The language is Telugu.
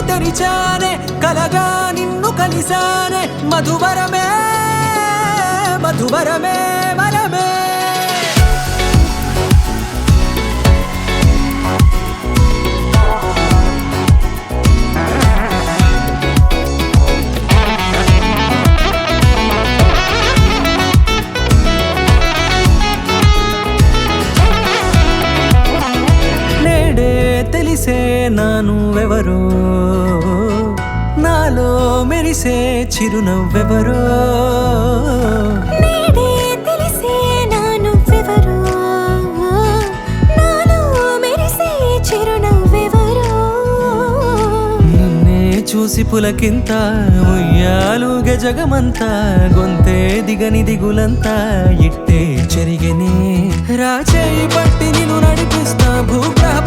తెరిచానే కలగా నిన్ను కలిసానే మధువరమే మధువరమే వరమే తెలిసే నానువెవరో నాలో మెరిసే చిరునవ్వెవరో నేడే తెలిసే నానువెవరో నాలో మెరిసే చిరునవ్వెవరో నిన్నే చూసి పులకింత ఉయ్యాలుగే జగమంతా గొంతే దిగని దిగులంతా ఇట్టే చెరిగనే రాచేయి పట్టి నిన్ను నడిపిస్తా భూప్రభ